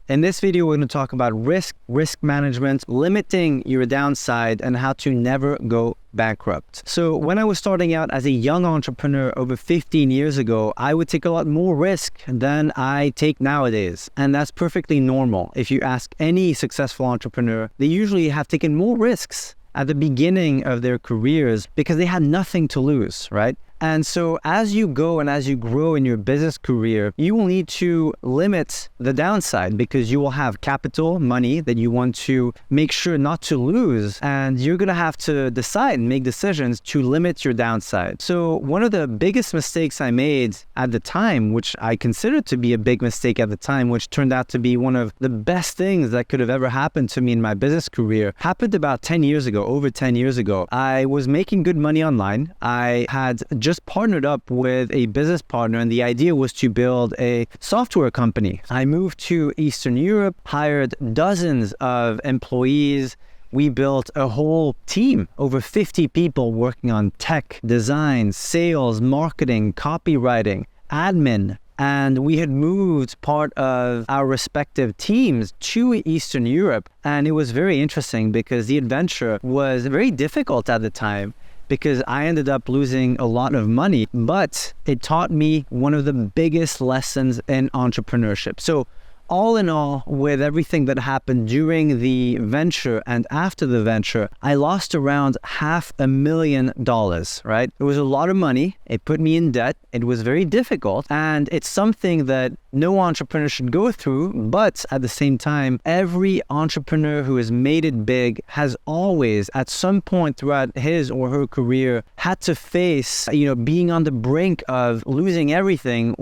In this video, we're going to talk about risk management, limiting your downside, and how to never go bankrupt. So when I was starting out as a young entrepreneur over 15 years ago, I would take a lot more risk than I take nowadays. And that's perfectly normal. If you ask any successful entrepreneur, they usually have taken more risks at the beginning of their careers because they had nothing to lose, right? And so as you go and as you grow in your business career, you will need to limit the downside because you will have capital, money that you want to make sure not to lose. And you're going to have to decide and make decisions to limit your downside. So one of the biggest mistakes I made at the time, which I considered to be a big mistake at the time, which turned out to be one of the best things that could have ever happened to me in my business career, happened about 10 years ago, over 10 years ago. I was making good money online. I had just partnered up with a business partner, and the idea was to build a software company. I moved to Eastern Europe, hired dozens of employees. We built a whole team, over 50 people working on tech, design, sales, marketing, copywriting, admin. And we had moved part of our respective teams to Eastern Europe. And it was very interesting because the adventure was very difficult at the time, because I ended up losing a lot of money, but it taught me one of the biggest lessons in entrepreneurship. So all in all, with everything that happened during the venture and after the venture, I lost around $500,000, right? It was a lot of money. It put me in debt. It was very difficult. And it's something that no entrepreneur should go through. But at the same time, every entrepreneur who has made it big has always, at some point throughout his or her career, had to face, being on the brink of losing everything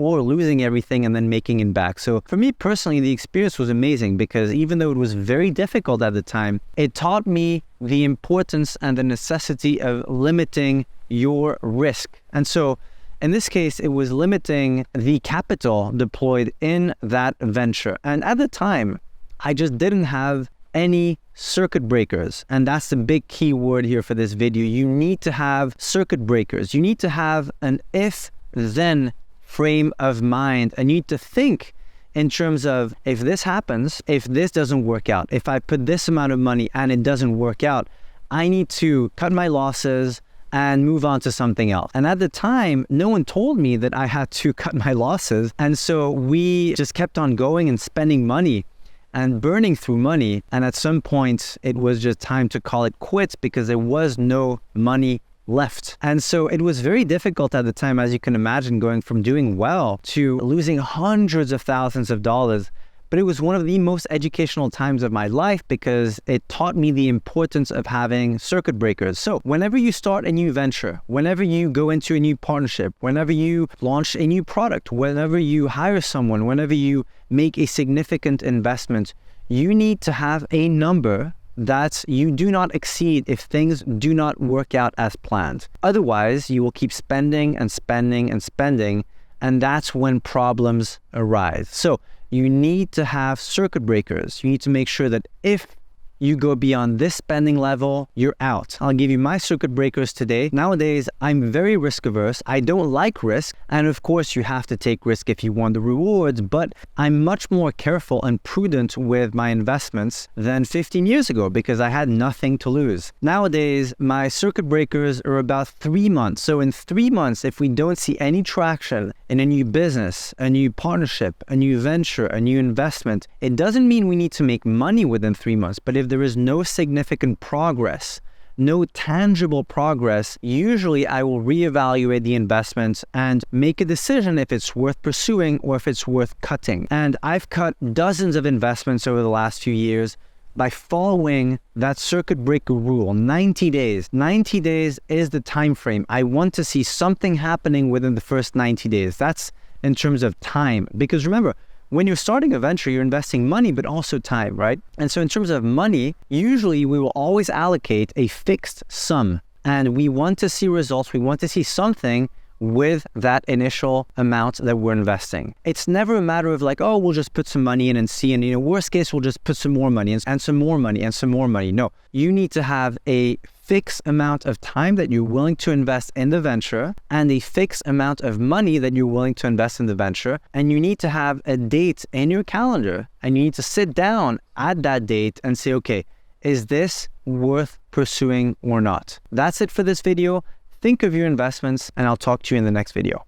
and then making it back. So for me personally, the experience was amazing because even though it was very difficult at the time, it taught me the importance and the necessity of limiting your risk. And so in this case, it was limiting the capital deployed in that venture. And at the time, I just didn't have any circuit breakers. And that's the big key word here for this video. You need to have circuit breakers. You need to have an if-then frame of mind. And you need to think in terms of, if this happens, if this doesn't work out, if I put this amount of money and it doesn't work out, I need to cut my losses and move on to something else. And at the time, no one told me that I had to cut my losses. And so we just kept on going and spending money and burning through money. And at some point, it was just time to call it quits because there was no money left. And so it was very difficult at the time, as you can imagine, going from doing well to losing hundreds of thousands of dollars. But it was one of the most educational times of my life because it taught me the importance of having circuit breakers. So whenever you start a new venture, whenever you go into a new partnership, whenever you launch a new product, whenever you hire someone, whenever you make a significant investment, you need to have a number that you do not exceed if things do not work out as planned. Otherwise, you will keep spending and spending and spending, and that's when problems arise. So you need to have circuit breakers. You need to make sure that if you go beyond this spending level, you're out. I'll give you my circuit breakers today. Nowadays, I'm very risk averse. I don't like risk. And of course, you have to take risk if you want the rewards, but I'm much more careful and prudent with my investments than 15 years ago because I had nothing to lose. Nowadays, my circuit breakers are about 3 months. So in 3 months, if we don't see any traction in a new business, a new partnership, a new venture, a new investment, it doesn't mean we need to make money within 3 months, but if there is no significant progress, no tangible progress, usually I will reevaluate the investment and make a decision if it's worth pursuing or if it's worth cutting. And I've cut dozens of investments over the last few years by following that circuit breaker rule. 90 days. 90 days is the time frame. I want to see something happening within the first 90 days. That's in terms of time. Because remember, when you're starting a venture, you're investing money, but also time, right? And so in terms of money, usually we will always allocate a fixed sum. And we want to see results. We want to see something with that initial amount that we're investing. It's never a matter of like, oh, we'll just put some money in and see, and worst case, we'll just put some more money and some more money and some more money. No, you need to have a fixed amount of time that you're willing to invest in the venture and a fixed amount of money that you're willing to invest in the venture. And you need to have a date in your calendar, and you need to sit down at that date and say, okay, is this worth pursuing or not? That's it for this video. Think of your investments, and I'll talk to you in the next video.